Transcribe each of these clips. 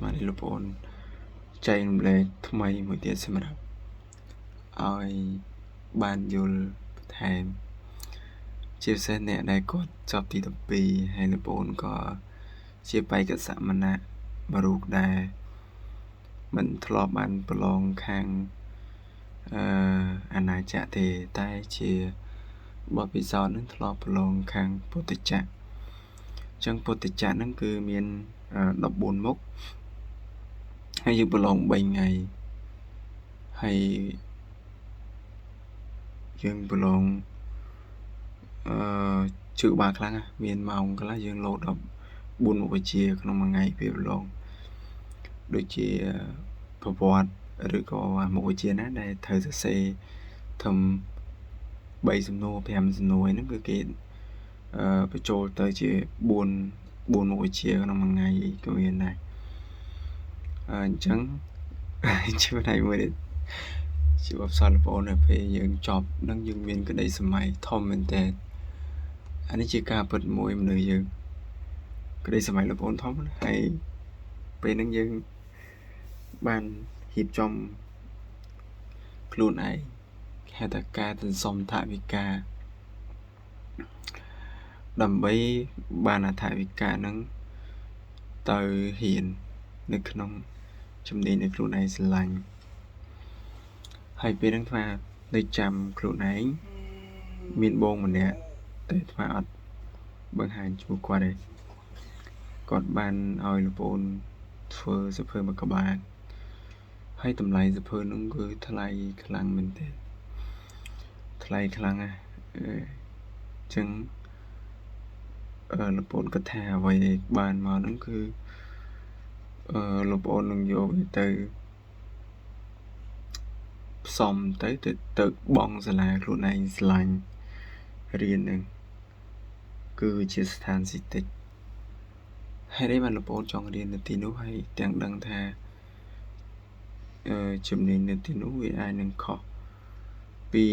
ស្មានលោកបងចែករំលែកថ្មីមួយទៀតសម្រាប់ឲ្យបានយល់បន្ថែមជាពិសេសអ្នកដែលគាត់ចប់ទី12ហើយលោកបងក៏ជាបេក្ខសម្នាក់មួយរូបដែរមិនធ្លាប់បានប្រឡងខាងអាណាចក្រទេតែជាបទពិសោធន៍នឹងធ្លាប់ប្រឡងខាងពុទ្ធចក្រអញ្ចឹងពុទ្ធចក្រហ្នឹងគឺមាន14មុខហើយយើងប្រឡង3ថ្ងៃហើយយើងប្រឡងជឿបាខ្លាំងមានម៉ោងខ្លះយើងលោតដល់4មុខវិជ្ជាក្នុងមួយថ្ងៃពេលប្រឡងដូចជាប្រវត្តិឬក៏មុខវិជ្ជាណាដែលត្រូវសរសេរធំ3សំណួរ5សំណួរហ្នឹងគឺគេបញ្ចូលទៅជា4មុខវិជ្ជាក្នុងមួយថ្ងៃក៏មានដែរអញ្ចឹងជាផ្នែកមួយទៀតជាបបសល់បងនៅពេលយើងចប់នឹងយើងមានក្តីសម័យធំមែនតើអានេះជាការពិតមួយមនុស្សយើងក្តីសម័យលោកបងធំហើយពេលហ្នឹងយើងបានរៀបចំខ្លួនឯងហៅថាការសន្សំថវិកាដើម្បីបានអថវិកាហ្នឹងទៅហ៊ាននៅក្នុងជំនាញដែលខ្លួនឯងស្រឡាញ់ហើយពេលហ្នឹងថានៅចាំខ្លួនឯងមានបងម្នាក់តែថាអត់បង្ហាញឈ្មោះគាត់ទេគាត់បានឲ្យលោកប្អូនធ្វើសៀវភៅមួយក្បាលហើយតម្លៃសៀវភៅហ្នឹងគឺថ្លៃខ្លាំងមែនទេថ្លៃខ្លាំងអញ្ចឹងលោកប្អូនគាត់ថាអ្វីដែលបានមកហ្នឹងគឺលោកប្អូននឹងយកវាទៅផ្សំទៅបងសាលាខ្លួនឯងស្រឡាញ់រៀននឹងគឺជាស្ថានសិទ្ធិហើយនេះបានលោកប្អូនចង់រៀននៅទីនោះហើយទាំងដឹងថាជំនាញនៅទីនោះវាអាចនឹងខុសពី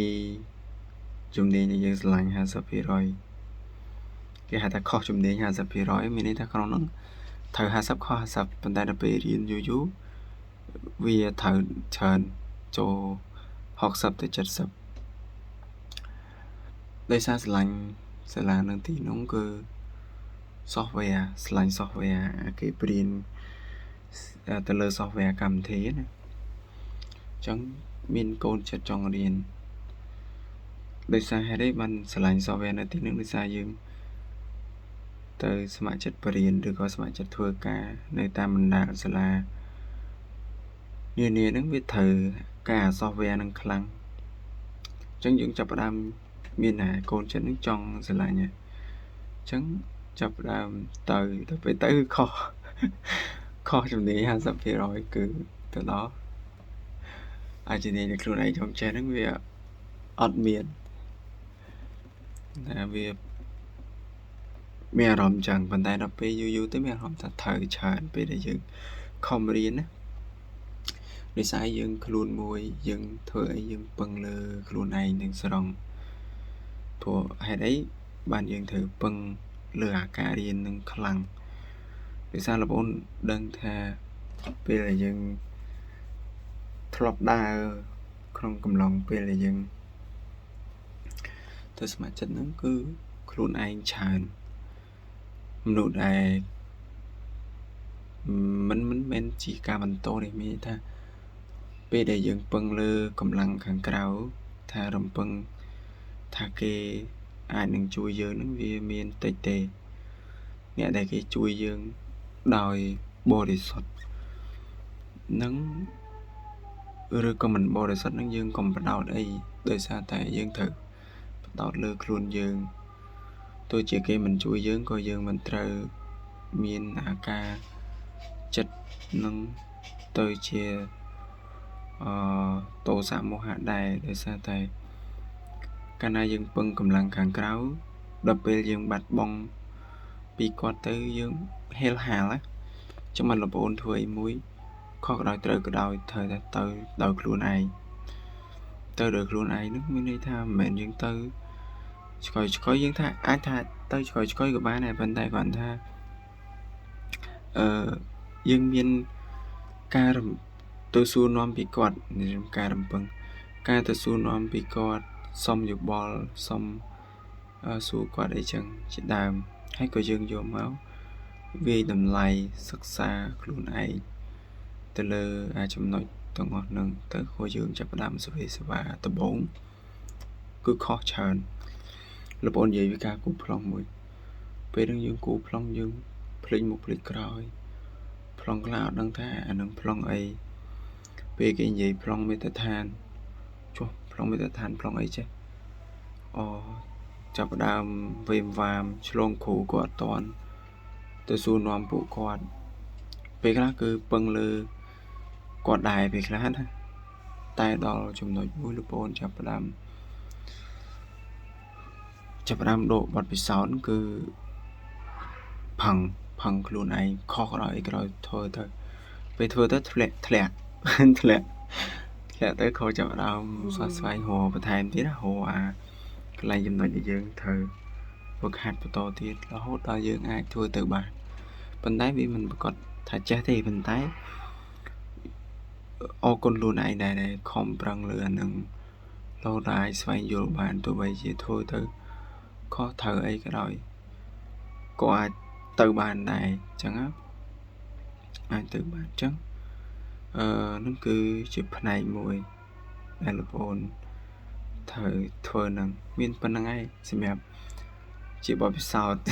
ជំនាញដែលយើងស្រឡាញ់ 50% គេហៅថាខុសជំនាញ 50% មានន័យថាក្នុងនោះត្រូវ50ខុស50ប៉ុន្តែដល់ពេលរៀនយូរវាត្រូវច្រើនចូល60ទៅ70ដោយសារស្រឡាញ់សាលានៅទីនោះគឺ software ស្រឡាញ់ software គេព្រៀនទៅលើ software កម្មវិធីណាអញ្ចឹងមានកូនចិត្តចង់រៀនដោយសារហេតុអីបានស្រឡាញ់ software នៅទីនោះដោយសារយើងទៅស្ម័គ្រចិត្តបរៀនឬក៏ស្ម័គ្រចិត្តធ្វើការនៅតាមបណ្ដាសាលានានាហ្នឹងវាត្រូវការ software ហ្នឹងខ្លាំងអញ្ចឹងយើងចាប់ផ្ដើមមានកូនចិត្តហ្នឹងចង់ស្រឡាញ់អញ្ចឹងចាប់ផ្ដើមទៅពេលទៅខុសជំនាញ 50% គឺទៅដល់អាចជំនាញដែលខ្លួនឯងចង់ចេះហ្នឹងវាអត់មានតែវាមានអារម្មណ៍ចឹងប៉ុន្តែដល់ពេលយូរទៅមានអារម្មណ៍ថាត្រូវច្រើនពេលដែលយើងខំរៀនណាដោយសារយើងខ្លួនមួយយើងធ្វើអីយើងពឹងលើខ្លួនឯងនឹងស្រង់ព្រោះហេតុអីបានយើងត្រូវពឹងលើអាការរៀននឹងខ្លាំងដោយសារលោកអូនដឹងថាពេលដែលយើងធ្លាប់ដើរក្នុងកំឡុងពេលដែលយើងទៅស្ម័គ្រចិត្តហ្នឹងគឺខ្លួនឯងច្រើនមនុស្សដែលមិនមែនជាការបន្តនេះមានថាពេលដែលយើងពឹងលើកម្លាំងខាងក្រៅថារំពឹងថាគេអាចនឹងជួយយើងនឹងវាមានតិចទេអ្នកដែលគេជួយយើងដោយបរិសុទ្ធនឹងឬក៏មិនបរិសុទ្ធនឹងយើងកុំបដោតអីដោយសារតែយើងត្រូវបដោតលើខ្លួនយើងទោះជាគេមិនជួយយើងក៏យើងមិនត្រូវមានអាការចិត្តនឹងទៅជាតោសៈមោហៈដែរដោយសារតែកាលណាយើងពឹងកម្លាំងខាងក្រៅដល់ពេលយើងបាត់បង់ពីគាត់ទៅយើងហេលហាលចាំមិនលោកប្អូនធ្វើអីមួយខុសក៏ដោយត្រូវក៏ដោយត្រូវតែទៅដោយខ្លួនឯងទៅដោយខ្លួនឯងនោះមានន័យថាមិនមែនយើងទៅឆ្កយយើងថាអាចថាទៅឆ្កយក៏បានដែរប៉ុន្តែគាត់ថាយើងមាន ការទៅសួរនាំពីគាត់ការរំពឹងការទៅសួរនាំពីគាត់សុំយោបល់សុំសួរគាត់អីចឹងជាដើមហើយក៏យើងយកមកវាយតម្លៃសិក្សាខ្លួនឯងទៅលើចំណុចទាំងអស់ហ្នឹងទៅក៏យើងចាប់ផ្ដើមសវេសវាដំបូងគឺខុសច្រើនលោកបងនិយាយពីការគូប្លង់មួយពេលហ្នឹងយើងគូប្លង់យើងភ្លេចមុខភ្លេចក្រោយប្លង់ខ្លះអត់ដឹងថាអានឹងប្លង់អីពេលគេនិយាយប្លង់មេត្តាឋានចុះប្លង់មេត្តាឋានប្លង់អីចេះអូចាប់ផ្ដើមវេមវាមឆ្លងគ្រូក៏អត់តាន់ទៅសួរនាំពួកគាត់ពេលខ្លះគឺពឹងលើគាត់ដែរពេលខ្លះណាតែដល់ចំណុចមួយលោកបងចាប់ផ្ដើមដកបទពិសោធន៍គឺផឹងខ្លួនឯងខុសក្រោយធ្វើទៅពេលធ្វើទៅធ្លាក់ធ្លាក់ទៅខុសចាប់ផ្ដើមស្វាស្វែងរកបន្ថែមទៀតណារកកន្លែងចំណុចដែលយើងត្រូវហ្វឹកហាត់បន្តទៀតរហូតដល់យើងអាចធ្វើទៅបានប៉ុន្តែវាមិនប្រកាសថាចេះទេប៉ុន្តែអរគុណខ្លួនឯងដែរដែលខំប្រឹងលើអានឹងរហូតដល់អាចស្វែងយល់បានទោះបីជាធ្វើទៅខុសត្រូវអីក៏ដោយក៏អាចទៅបានដែរអញ្ចឹងអាចទៅបានអញ្ចឹងនឹងគឺជាផ្នែកមួយដែលលោកប្អូនត្រូវធ្វើនឹងមានប៉ុណ្្នឹងឯងសម្រាប់ជាបទពិសោធន៍